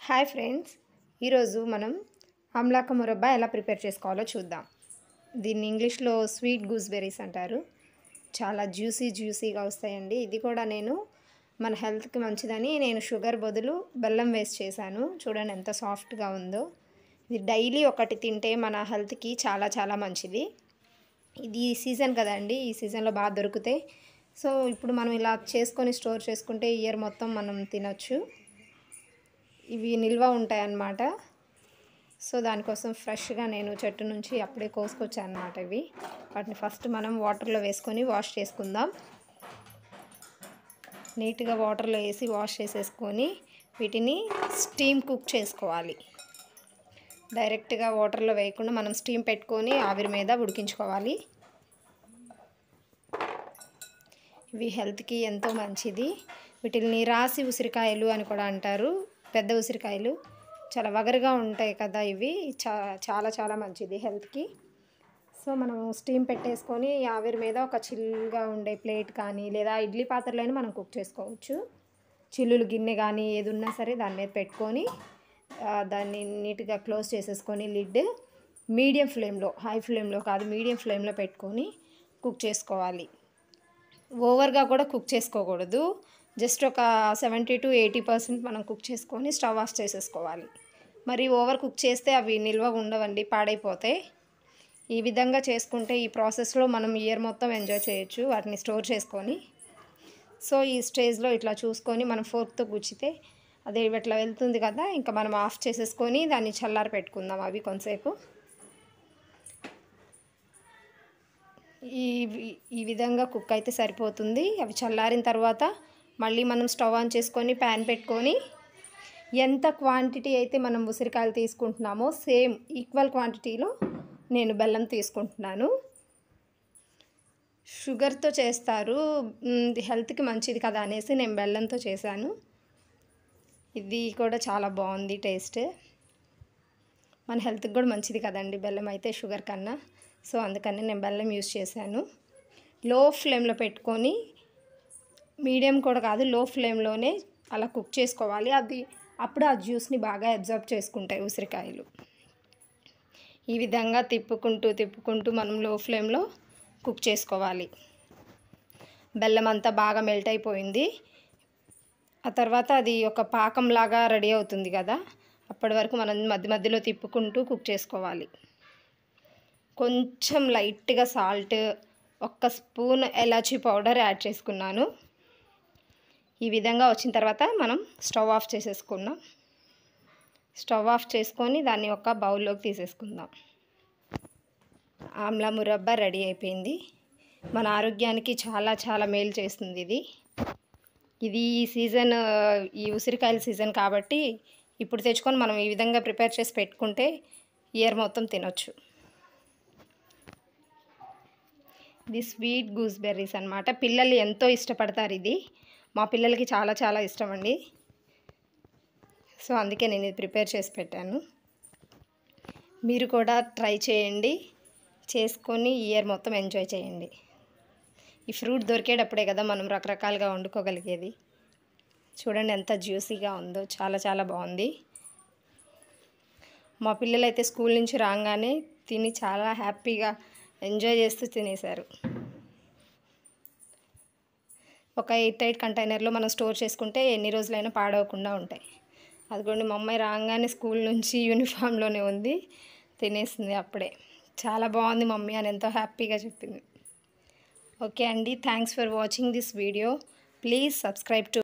Hi friends, ఈరోజు మనం ఆమ్లాక మురబ్బా ఎలా ప్రిపేర్ చేసుకోవాలో చూద్దాం. దీన్ని ఇంగ్లీష్లో స్వీట్ గూస్బెర్రీస్ అంటారు. చాలా జ్యూసీగా వస్తాయండి. ఇది కూడా నేను మన హెల్త్కి మంచిదని నేను షుగర్ బదులు బెల్లం వేసి చేశాను. చూడండి ఎంత సాఫ్ట్గా ఉందో. ఇది డైలీ ఒకటి తింటే మన హెల్త్కి చాలా మంచిది. ఇది సీజన్ కదండి, ఈ సీజన్లో బాగా దొరుకుతాయి. సో ఇప్పుడు మనం ఇలా చేసుకొని స్టోర్ చేసుకుంటే ఇయర్ మొత్తం మనం తినొచ్చు. ఇవి నిల్వ ఉంటాయి అన్నమాట. సో దానికోసం ఫ్రెష్గా నేను చెట్టు నుంచి అప్పుడే కోసుకొచ్చాను అన్నమాట. వాటిని ఫస్ట్ మనం వాటర్లో వేసుకొని వాష్ చేసుకుందాం. నీట్గా వాటర్లో వేసి వాష్ చేసేసుకొని వీటిని స్టీమ్ కుక్ చేసుకోవాలి. డైరెక్ట్గా వాటర్లో వేయకుండా మనం స్టీమ్ పెట్టుకొని ఆవిరి మీద ఉడికించుకోవాలి. ఇవి హెల్త్కి ఎంతో మంచిది. వీటిని రాసి ఉసిరికాయలు అని కూడా అంటారు. పెద్ద ఉసిరికాయలు చాలా వగరుగా ఉంటాయి కదా, ఇవి చాలా మంచిది హెల్త్కి. సో మనం స్టీమ్ పెట్టేసుకొని ఆవిరి మీద ఒక చిల్లుగా ఉండే ప్లేట్ కానీ లేదా ఇడ్లీ పాత్రలోనే మనం కుక్ చేసుకోవచ్చు. చిల్లులు గిన్నె కానీ ఏది ఉన్నా సరే దాని మీద పెట్టుకొని దాన్ని నీట్గా క్లోజ్ చేసేసుకొని లిడ్ మీడియం ఫ్లేమ్లో, హై ఫ్లేమ్లో కాదు మీడియం ఫ్లేమ్లో పెట్టుకొని కుక్ చేసుకోవాలి. ఓవర్గా కూడా కుక్ చేసుకోకూడదు. జస్ట్ ఒక 70 to 80% మనం కుక్ చేసుకొని స్టవ్ ఆఫ్ చేసేసుకోవాలి. మరి ఓవర్ కుక్ చేస్తే అవి నిల్వ ఉండవండి, పాడైపోతాయి. ఈ విధంగా చేసుకుంటే ఈ ప్రాసెస్లో మనం ఇయర్ మొత్తం ఎంజాయ్ చేయొచ్చు వాటిని స్టోర్ చేసుకొని. సో ఈ స్టేజ్లో ఇట్లా చూసుకొని మనం ఫోర్క్తో గుచ్చితే అది ఇట్లా వెళ్తుంది కదా, ఇంకా మనం ఆఫ్ చేసేసుకొని దాన్ని చల్లారి పెట్టుకుందాం. అవి కొంతసేపు ఈ విధంగా కుక్ అయితే సరిపోతుంది. అవి చల్లారిన తర్వాత మళ్ళీ మనం స్టవ్ ఆన్ చేసుకొని ప్యాన్ పెట్టుకొని ఎంత క్వాంటిటీ అయితే మనం ఉసిరికాయలు తీసుకుంటున్నామో సేమ్ ఈక్వల్ క్వాంటిటీలో నేను బెల్లం తీసుకుంటున్నాను. షుగర్తో చేస్తారు, హెల్త్కి మంచిది కదా అనేసి నేను బెల్లంతో చేశాను. ఇది కూడా చాలా బాగుంది టేస్ట్. మన హెల్త్కి కూడా మంచిది కదండి బెల్లం అయితే షుగర్ కన్నా. సో అందుకని నేను బెల్లం యూజ్ చేశాను. లో ఫ్లేమ్లో పెట్టుకొని, మీడియం కూడా కాదు లో ఫ్లేమ్లోనే అలా కుక్ చేసుకోవాలి. అప్పుడు ఆ జ్యూస్ని బాగా అబ్జర్వ్ చేసుకుంటాయి ఉసిరికాయలు. ఈ విధంగా తిప్పుకుంటూ మనం లో ఫ్లేమ్లో కుక్ చేసుకోవాలి. బెల్లం అంతా బాగా మెల్ట్ అయిపోయింది. ఆ తర్వాత అది ఒక పాకంలాగా రెడీ అవుతుంది కదా, అప్పటి వరకు మనం మధ్యలో తిప్పుకుంటూ కుక్ చేసుకోవాలి. కొంచెం లైట్గా salt, 1 spoon elaichi powder add చేసుకున్నాను. ఈ విధంగా వచ్చిన తర్వాత మనం స్టవ్ ఆఫ్ చేసేసుకున్నాం. స్టవ్ ఆఫ్ చేసుకొని దాన్ని ఒక బౌల్లోకి తీసేసుకుందాం. ఆమ్లా మురబ్బా రెడీ అయిపోయింది. మన ఆరోగ్యానికి చాలా మేలు చేస్తుంది ఇది ఈ సీజన్, ఈ ఉసిరికాయల సీజన్ కాబట్టి ఇప్పుడు తెచ్చుకొని మనం ఈ విధంగా ప్రిపేర్ చేసి పెట్టుకుంటే ఇయర్ మొత్తం తినొచ్చు. ఇది స్వీట్ గూస్బెర్రీస్ అన్నమాట. పిల్లలు ఎంతో ఇష్టపడతారు. ఇది మా పిల్లలకి చాలా ఇష్టం అండి. సో అందుకే నేను ఇది ప్రిపేర్ చేసి పెట్టాను. మీరు కూడా ట్రై చేయండి, చేసుకొని ఇయర్ మొత్తం ఎంజాయ్ చేయండి. ఈ ఫ్రూట్ దొరికేటప్పుడే కదా మనం రకరకాలుగా వండుకోగలిగేది. చూడండి ఎంత జ్యూసీగా ఉందో, చాలా బాగుంది. మా పిల్లలైతే స్కూల్ నుంచి రాగానే తిని చాలా హ్యాపీగా ఎంజాయ్ చేస్తూ తినేశారు. ఒక ఎయిర్ టైట్ కంటైనర్లో మనం స్టోర్ చేసుకుంటే ఎన్ని రోజులైనా పాడవకుండా ఉంటాయి. అదిగోండి మా అమ్మాయి రాగానే స్కూల్ నుంచి యూనిఫామ్లోనే ఉంది, తినేసింది అప్పుడే. చాలా బాగుంది మమ్మీ అని ఎంతో హ్యాపీగా చెప్పింది. ఓకే అండి, thanks for watching this video. Please subscribe to